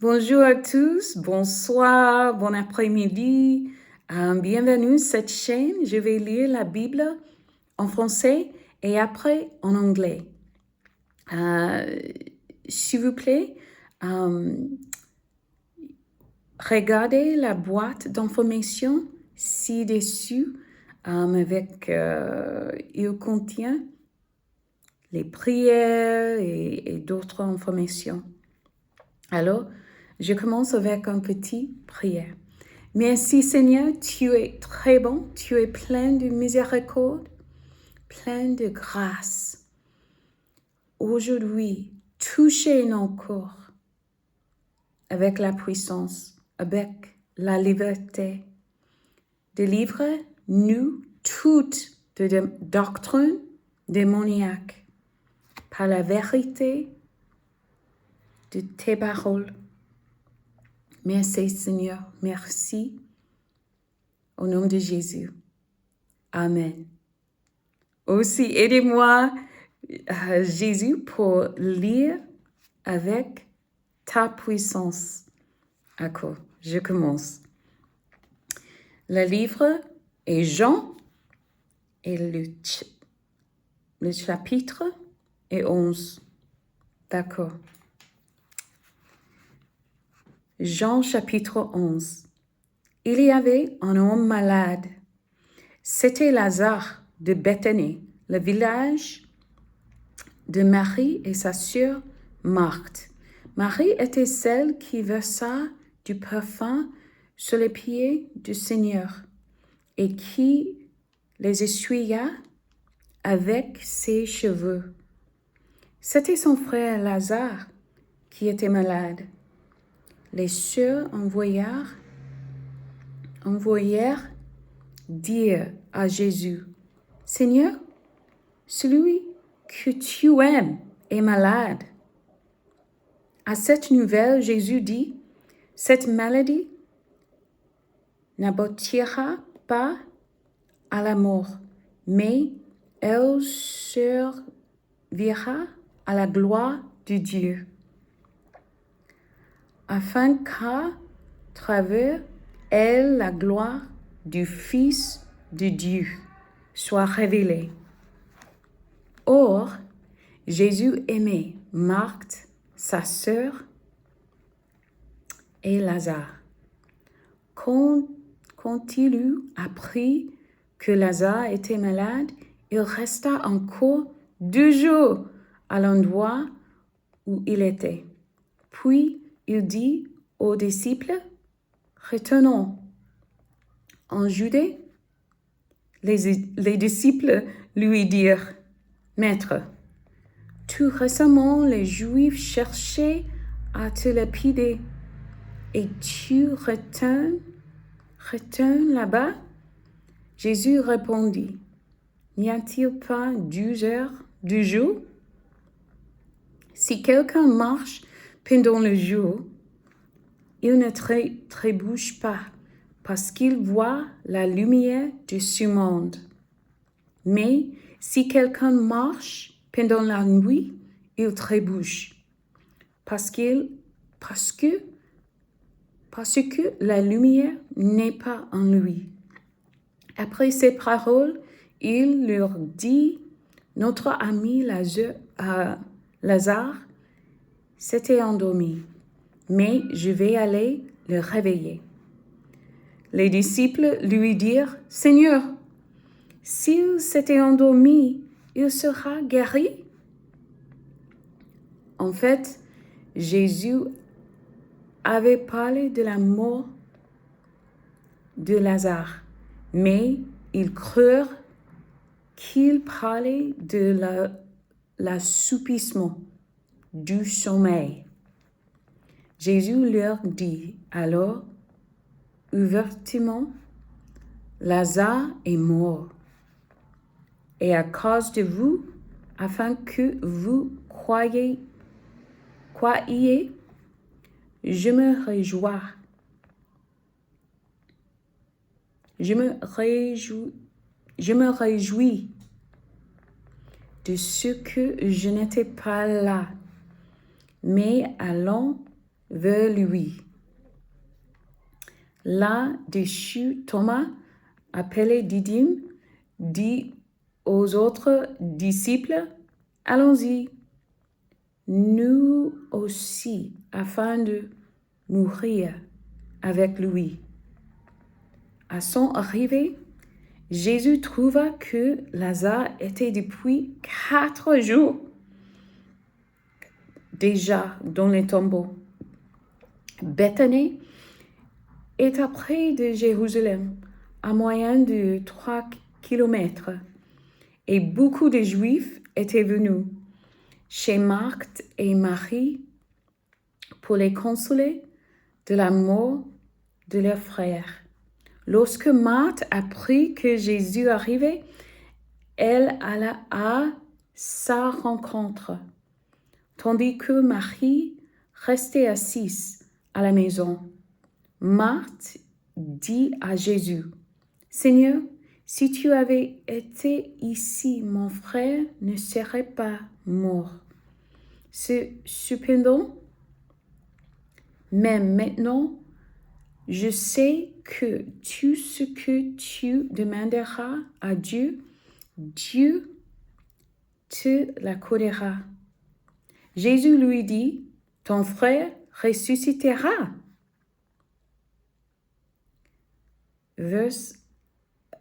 Bonjour à tous, bonsoir, bon après-midi. Bienvenue à cette chaîne. Je vais lire la Bible en français et après en anglais. Euh, S'il vous plaît, euh, regardez la boîte d'information ci-dessus il contient les prières et d'autres informations. Alors, je commence avec une petite prière. Merci Seigneur, tu es très bon, tu es plein de miséricorde, plein de grâce. Aujourd'hui, touchez nos corps avec la puissance, avec la liberté. Délivre-nous toutes de doctrines démoniaques par la vérité de tes paroles. Merci Seigneur, merci. Au nom de Jésus. Amen. Aussi, aidez-moi, Jésus, pour lire avec ta puissance. D'accord, je commence. Le livre est Jean et le chapitre est 11. D'accord. Jean chapitre 11. Il y avait un homme malade. C'était Lazare de Béthanie, le village de Marie et sa sœur Marthe. Marie était celle qui versa du parfum sur les pieds du Seigneur et qui les essuya avec ses cheveux. C'était son frère Lazare qui était malade. Les sœurs envoyèrent dire à Jésus, « Seigneur, celui que tu aimes est malade. » À cette nouvelle, Jésus dit, « Cette maladie n'aboutira pas à la mort, mais elle servira à la gloire de Dieu, afin qu'à travers elle, la gloire du Fils de Dieu soit révélée. » Or, Jésus aimait Marthe, sa sœur, et Lazare. Quand il eut appris que Lazare était malade, il resta encore 2 jours à l'endroit où il était. Puis il dit aux disciples, « Retournons en Judée. » Les disciples lui dirent, « Maître, tout récemment les Juifs cherchaient à te lapider, et tu retournes là-bas? » Jésus répondit, « N'y a-t-il pas 12 heures du jour? Si quelqu'un marche pendant le jour, il ne trébuche pas, parce qu'il voit la lumière de ce monde. Mais si quelqu'un marche pendant la nuit, il trébuche, parce que la lumière n'est pas en lui. » Après ces paroles, il leur dit, « Notre ami Lazare s'était endormi, mais je vais aller le réveiller. » Les disciples lui dirent, « Seigneur, s'il s'était endormi, il sera guéri. » En fait, Jésus avait parlé de la mort de Lazare, mais ils crurent qu'il parlait de l'assoupissement du sommeil. Jésus leur dit alors ouvertement, « Lazare est mort, et à cause de vous, afin que vous croyiez, je me réjouis. Je me réjouis de ce que je n'étais pas là, mais allons vers lui. Là-dessus, Thomas, appelé Didyme, dit aux autres disciples, « Allons-y, nous aussi, afin de mourir avec lui. » À son arrivée, Jésus trouva que Lazare était depuis 4 jours déjà dans le tombeau. Béthanie est près de Jérusalem, à moyen de 3 kilomètres, et beaucoup de Juifs étaient venus chez Marthe et Marie pour les consoler de la mort de leur frère. Lorsque Marthe apprit que Jésus arrivait, elle alla à sa rencontre, tandis que Marie restait assise à la maison. Marthe dit à Jésus, « Seigneur, si tu avais été ici, mon frère ne serait pas mort. Cependant, même maintenant, je sais que tout ce que tu demanderas à Dieu, Dieu te l'accordera. » Jésus lui dit, « Ton frère ressuscitera. » Verset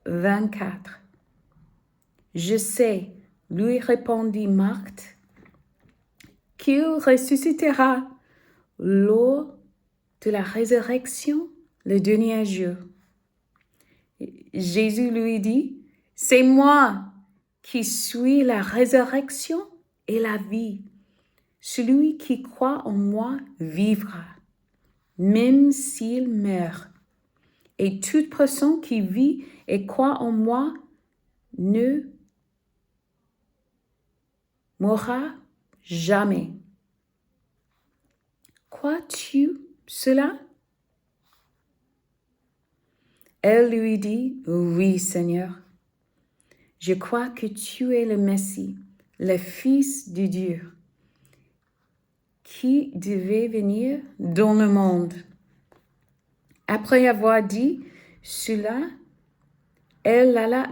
24. « Je sais, lui répondit Marthe, qu'il ressuscitera lors de la résurrection le dernier jour. » Jésus lui dit, « C'est moi qui suis la résurrection et la vie. Celui qui croit en moi vivra, même s'il meurt. Et toute personne qui vit et croit en moi ne mourra jamais. » Crois-tu cela? Elle lui dit, « Oui, Seigneur. Je crois que tu es le Messie, le Fils de Dieu, qui devait venir dans le monde. » Après avoir dit cela, elle alla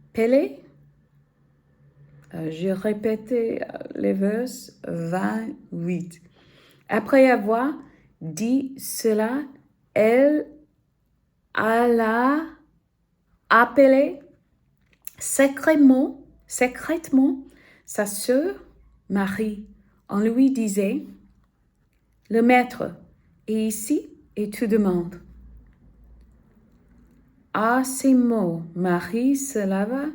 appeler. Je répétais les versets 28. Après avoir dit cela, elle alla appeler secrètement sa sœur Marie. On lui disait, « Le Maître est ici et te demande. » À ces mots, Marie se leva.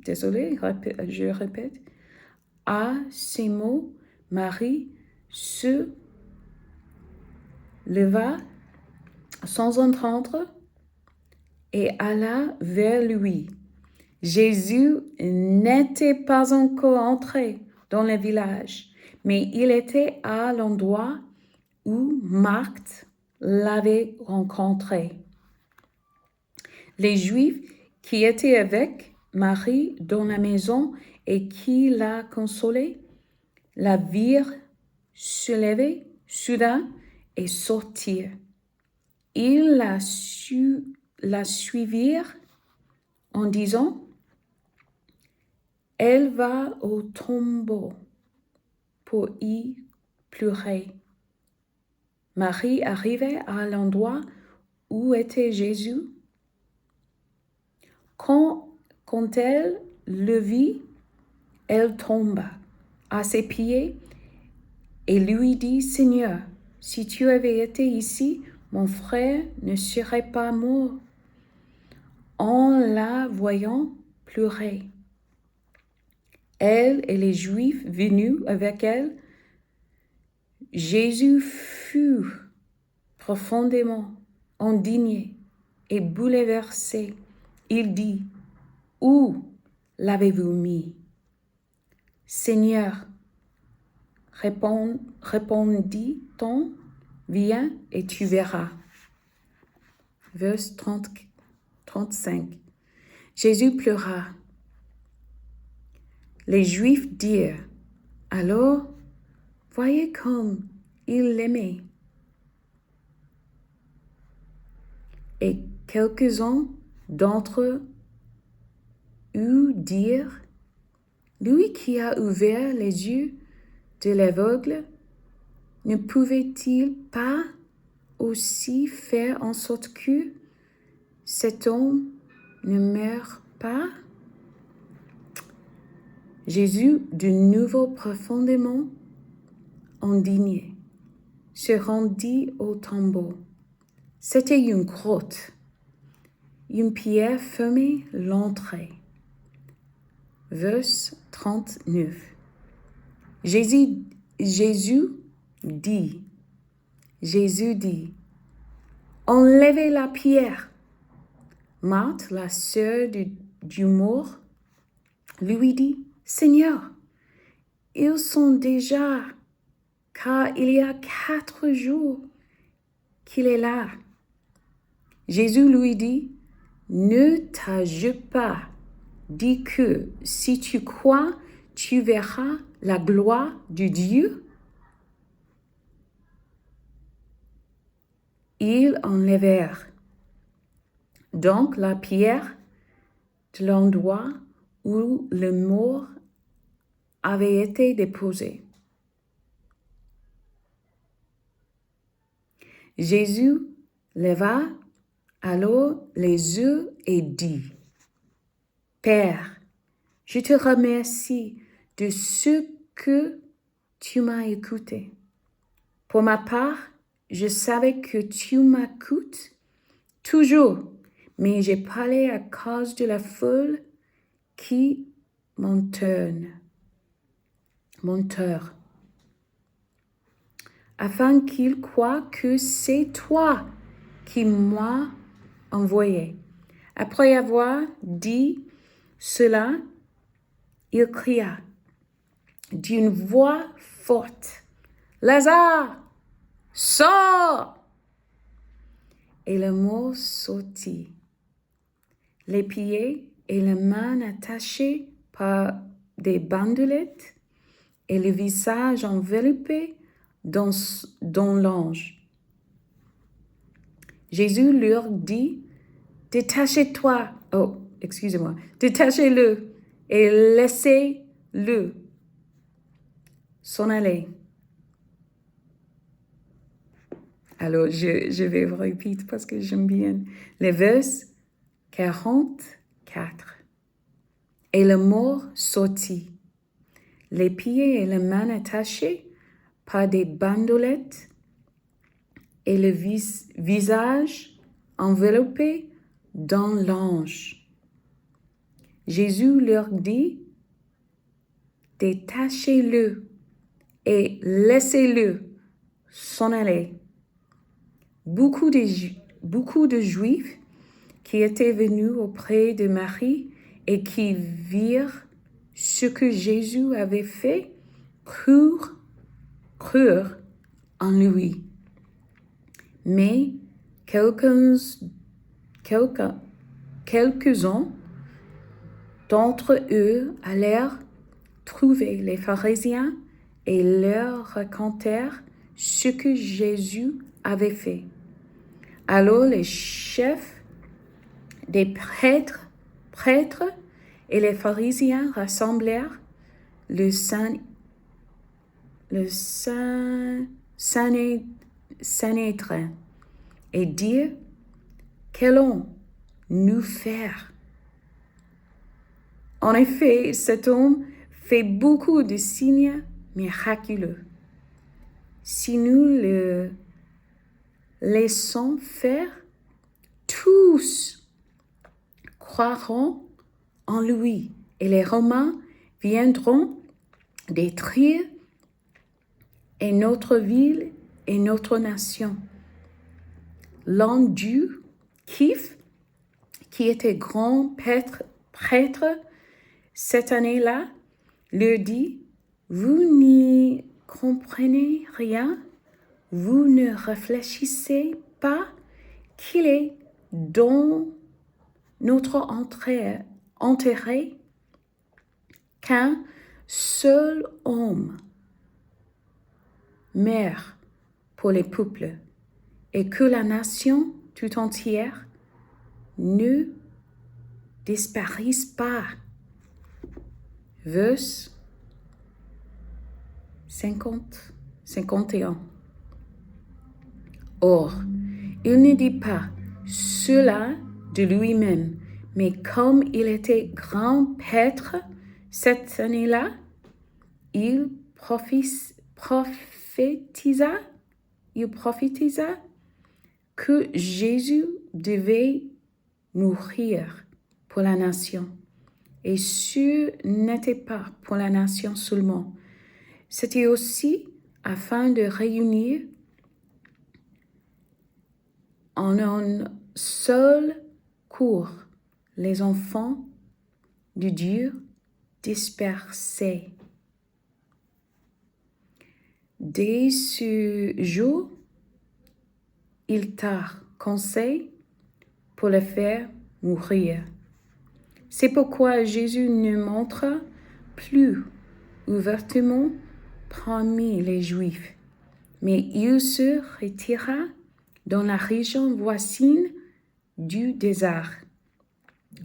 Désolée, je répète. À ces mots, Marie se leva sans entendre et alla vers lui. Jésus n'était pas encore entré dans le village, mais il était à l'endroit où Marthe l'avait rencontré. Les Juifs qui étaient avec Marie dans la maison et qui la consolaient, la virent se lever soudain et sortir. Ils la suivirent en disant, « Elle va au tombeau pour y pleurer. » Marie arrivait à l'endroit où était Jésus. Quand elle le vit, elle tomba à ses pieds et lui dit, « Seigneur, si tu avais été ici, mon frère ne serait pas mort. » En la voyant pleurer, elle et les Juifs venus avec elle, Jésus fut profondément indigné et bouleversé. Il dit, « Où l'avez-vous mis? » « Seigneur, répondit-on, viens et tu verras. » Verset 35. Jésus pleura. Les Juifs dirent, « Alors, Voyez comme il l'aimait. Et quelques-uns d'entre eux dirent, lui qui a ouvert les yeux de l'aveugle, ne pouvait-il pas aussi faire en sorte que cet homme ne meure pas? Jésus, de nouveau profondément indigné, se rendit au tombeau. C'était une grotte. Une pierre fermait l'entrée. Verset 39. Jésus dit, enlevez la pierre. Marthe, la sœur du mort, lui dit, Seigneur, ils sont déjà, car il y a 4 jours qu'il est là. Jésus lui dit, ne t'ajoute pas, dis que si tu crois, tu verras la gloire de Dieu. Ils enlevèrent donc la pierre de l'endroit où le mort avait été déposé. Jésus leva alors les yeux et dit, Père, je te remercie de ce que tu m'as écouté. Pour ma part, je savais que tu m'écoutes toujours, mais j'ai parlé à cause de la foule qui m'entoure, afin qu'ils croient que c'est toi qui m'as envoyé. Après avoir dit cela, il cria d'une voix forte, Lazare, sors! Et le mort sortit, les pieds et les mains attachés par des bandelettes et le visage enveloppé dans l'ange. Jésus leur dit, détachez-le et laissez-le s'en aller. Alors, je vais vous répéter parce que j'aime bien. Le verset 44. Et le mort sortit, les pieds et les mains attachés par des bandelettes et le visage enveloppé dans l'ange. Jésus leur dit, détachez-le et laissez-le s'en aller. Beaucoup de Juifs qui étaient venus auprès de Marie et qui virent ce que Jésus avait fait, crurent en lui. Mais quelques-uns d'entre eux allèrent trouver les pharisiens et leur racontèrent ce que Jésus avait fait. Alors les chefs des prêtres et les pharisiens rassemblèrent le Sanhédrin et dirent, qu'allons-nous faire? En effet, cet homme fait beaucoup de signes miraculeux. Si nous le laissons faire, tous croiront en lui et les Romains viendront détruire et notre ville et notre nation. L'un d'eux, Kiph, qui était grand prêtre cette année-là, leur dit, vous n'y comprenez rien, vous ne réfléchissez pas qu'il est dans notre enterré qu'un seul homme mère pour les peuples, et que la nation tout entière ne disparaisse pas. Verse 51. Or, il ne dit pas cela de lui-même, mais comme il était grand prêtre cette année-là, il prophétisa que Jésus devait mourir pour la nation. Et ce n'était pas pour la nation seulement. C'était aussi afin de réunir en un seul cours les enfants de Dieu dispersés. Dès ce jour, il t'a conseillé pour le faire mourir. C'est pourquoi Jésus ne montra plus ouvertement parmi les Juifs, mais il se retira dans la région voisine du désert,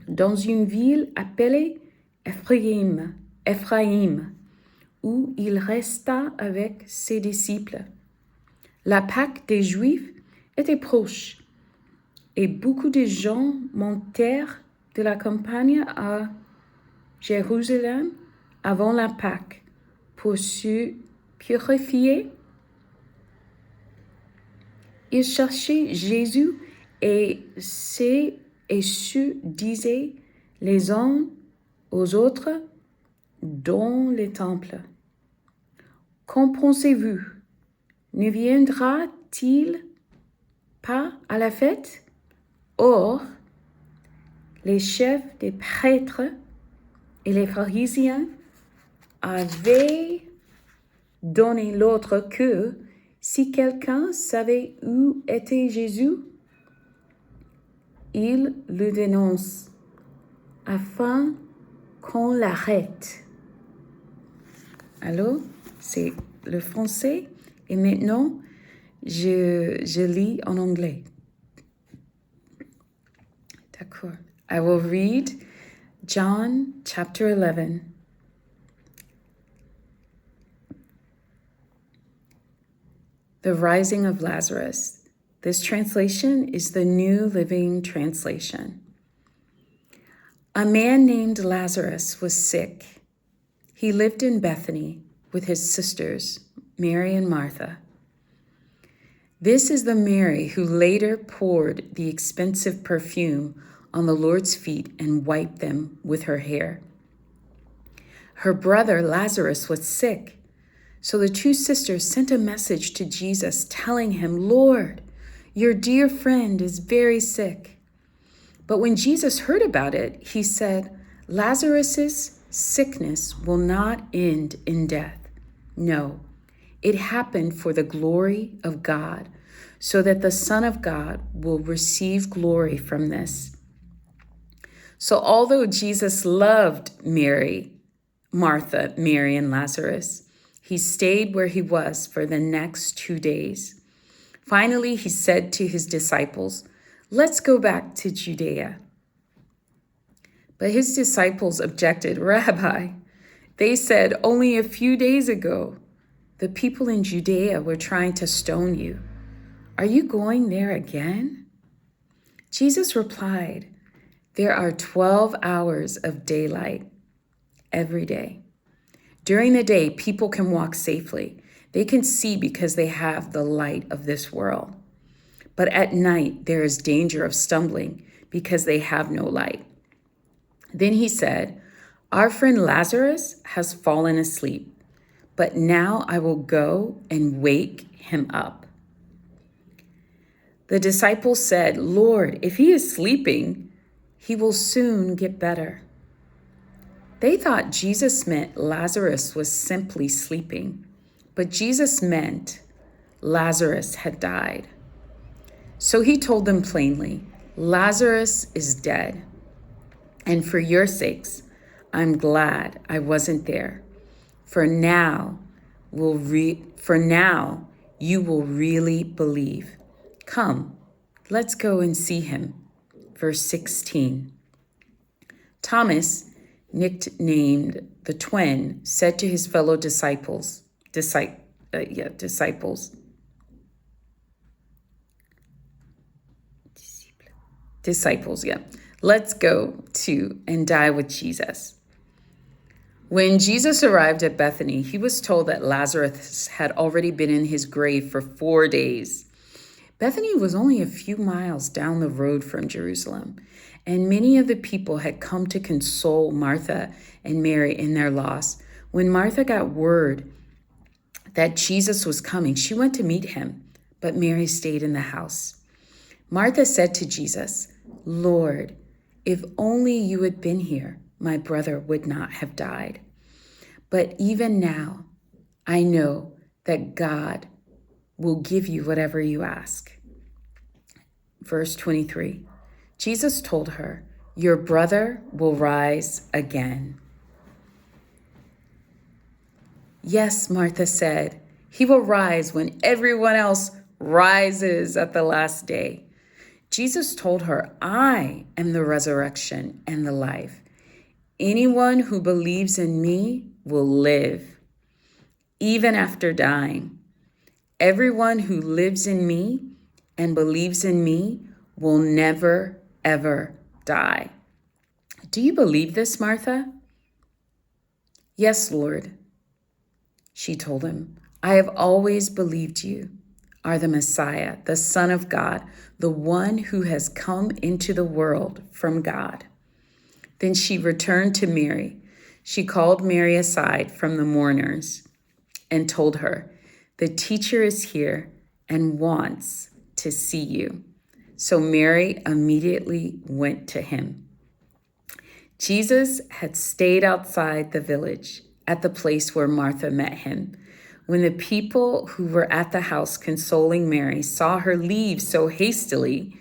dans une ville appelée Ephraïm, où il resta avec ses disciples. La Pâque des Juifs était proche, et beaucoup de gens montèrent de la campagne à Jérusalem avant la Pâque pour se purifier. Ils cherchaient Jésus et se disaient les uns aux autres dans les temples. Qu'en pensez-vous? Ne viendra-t-il pas à la fête? Or, les chefs des prêtres et les pharisiens avaient donné l'ordre que si quelqu'un savait où était Jésus, il le dénonce afin qu'on l'arrête. Alors, c'est le français et maintenant, je lis en anglais. D'accord. I will read John chapter 11. The Rising of Lazarus. This translation is the New Living Translation. A man named Lazarus was sick. He lived in Bethany with his sisters, Mary and Martha. This is the Mary who later poured the expensive perfume on the Lord's feet and wiped them with her hair. Her brother Lazarus was sick, so the two sisters sent a message to Jesus telling him, "Lord, your dear friend is very sick." But when Jesus heard about it, he said, "Lazarus' sickness will not end in death. No, it happened for the glory of God, so that the Son of God will receive glory from this." So although Jesus loved Martha, Mary, and Lazarus, he stayed where he was for the next 2 days. Finally, he said to his disciples, "Let's go back to Judea." But his disciples objected. "Rabbi," they said, "only a few days ago, the people in Judea were trying to stone you. Are you going there again?" Jesus replied, "There are 12 hours of daylight every day. During the day, people can walk safely. They can see because they have the light of this world. But at night, there is danger of stumbling because they have no light." Then he said, "Our friend Lazarus has fallen asleep, but now I will go and wake him up." The disciples said, "Lord, if he is sleeping, he will soon get better." They thought Jesus meant Lazarus was simply sleeping, but Jesus meant Lazarus had died. So he told them plainly, "Lazarus is dead, and for your sakes, I'm glad I wasn't there, for now for now you will really believe. Come, let's go and see him. Verse 16. Thomas, nicknamed the twin, said to his fellow disciples, let's go to and die with Jesus. When Jesus arrived at Bethany, he was told that Lazarus had already been in his grave for 4 days. Bethany was only a few miles down the road from Jerusalem, and many of the people had come to console Martha and Mary in their loss. When Martha got word that Jesus was coming, she went to meet him, but Mary stayed in the house. Martha said to Jesus, "Lord, if only you had been here, my brother would not have died. But even now, I know that God will give you whatever you ask." Verse 23, Jesus told her, "Your brother will rise again." "Yes," Martha said, "he will rise when everyone else rises at the last day." Jesus told her, "I am the resurrection and the life. Anyone who believes in me will live, even after dying. Everyone who lives in me and believes in me will never, ever die." "Do you believe this, Martha?" "Yes, Lord," she told him. "I have always believed you are the Messiah, the Son of God, the one who has come into the world from God." Then she returned to Mary. She called Mary aside from the mourners and told her, "The teacher is here and wants to see you." So Mary immediately went to him. Jesus had stayed outside the village at the place where Martha met him. When the people who were at the house consoling Mary saw her leave so hastily,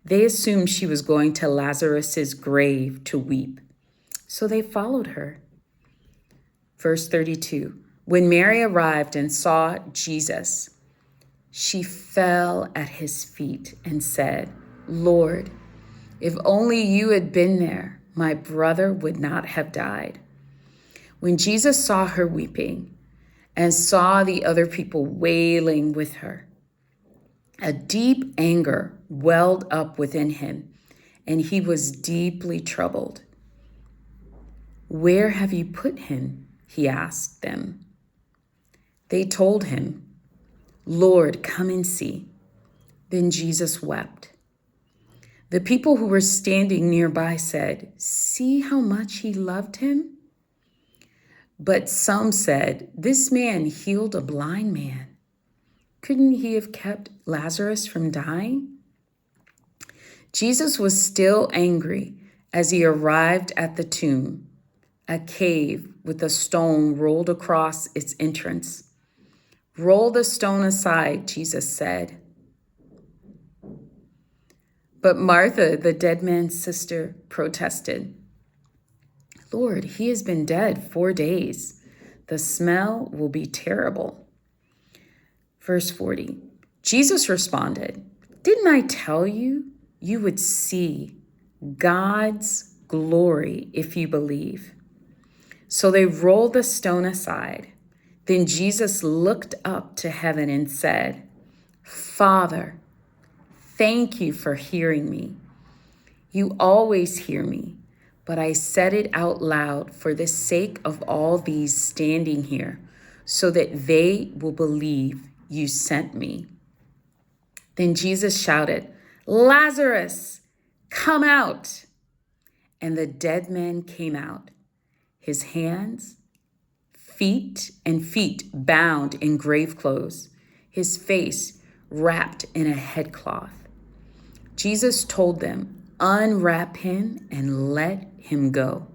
they assumed she was going to Lazarus's grave to weep. So they followed her. Verse 32, when Mary arrived and saw Jesus, she fell at his feet and said, "Lord, if only you had been there, my brother would not have died." When Jesus saw her weeping and saw the other people wailing with her, a deep anger welled up within him, and he was deeply troubled. "Where have you put him?" he asked them. They told him, "Lord, come and see." Then Jesus wept. The people who were standing nearby said, "See how much he loved him?" But some said, "This man healed a blind man. Couldn't he have kept Lazarus from dying?" Jesus was still angry as he arrived at the tomb, a cave with a stone rolled across its entrance. "Roll the stone aside," Jesus said. But Martha, the dead man's sister, protested, "Lord, he has been dead 4 days. The smell will be terrible." Verse 40, Jesus responded, "Didn't I tell you you would see God's glory if you believe?" So they rolled the stone aside. Then Jesus looked up to heaven and said, "Father, thank you for hearing me. You always hear me, but I said it out loud for the sake of all these standing here, so that they will believe you sent me." Then Jesus shouted, "Lazarus, come out!" And the dead man came out, his hands, feet bound in grave clothes, his face wrapped in a headcloth. Jesus told them, "Unwrap him and let him go."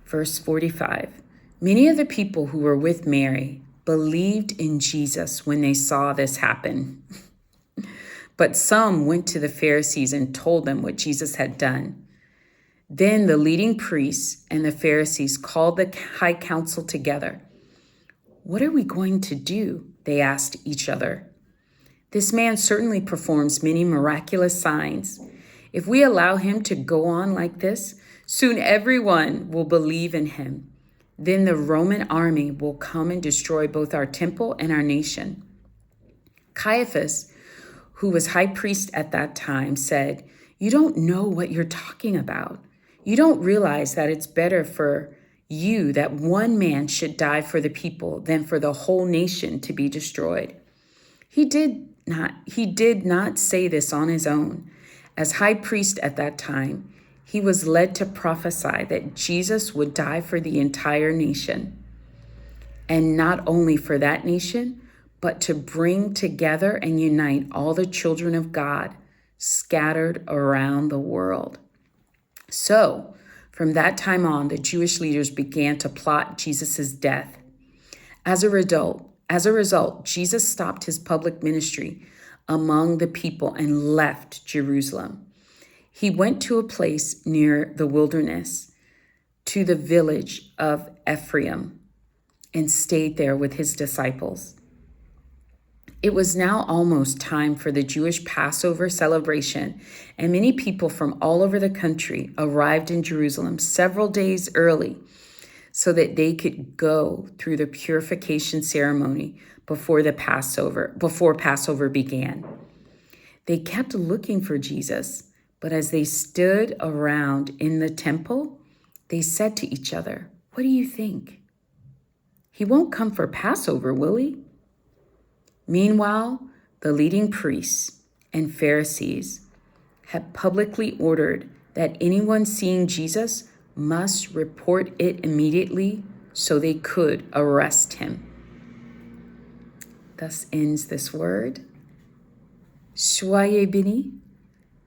Verse 45, many of the people who were with Mary believed in Jesus when they saw this happen. But some went to the Pharisees and told them what Jesus had done. Then the leading priests and the Pharisees called the high council together. "What are we going to do?" they asked each other. "This man certainly performs many miraculous signs. If we allow him to go on like this, soon everyone will believe in him. Then the Roman army will come and destroy both our temple and our nation." Caiaphas, who was high priest at that time, said, "You don't know what you're talking about. You don't realize that it's better for you that one man should die for the people than for the whole nation to be destroyed." He did not say this on his own. As high priest at that time, he was led to prophesy that Jesus would die for the entire nation. And not only for that nation, but to bring together and unite all the children of God scattered around the world. So, from that time on, the Jewish leaders began to plot Jesus' death. As a result, Jesus stopped his public ministry among the people and left Jerusalem. He went to a place near the wilderness, to the village of Ephraim, and stayed there with his disciples. It was now almost time for the Jewish Passover celebration, and many people from all over the country arrived in Jerusalem several days early so that they could go through the purification ceremony before Passover began. They kept looking for Jesus, but as they stood around in the temple, they said to each other, "What do you think? He won't come for Passover, will he?" Meanwhile, the leading priests and Pharisees had publicly ordered that anyone seeing Jesus must report it immediately so they could arrest him. Thus ends this word. Soyez bénis,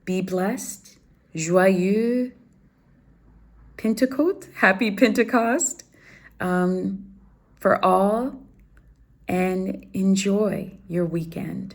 be blessed, joyeux Pentecost, happy Pentecost for all, and enjoy your weekend.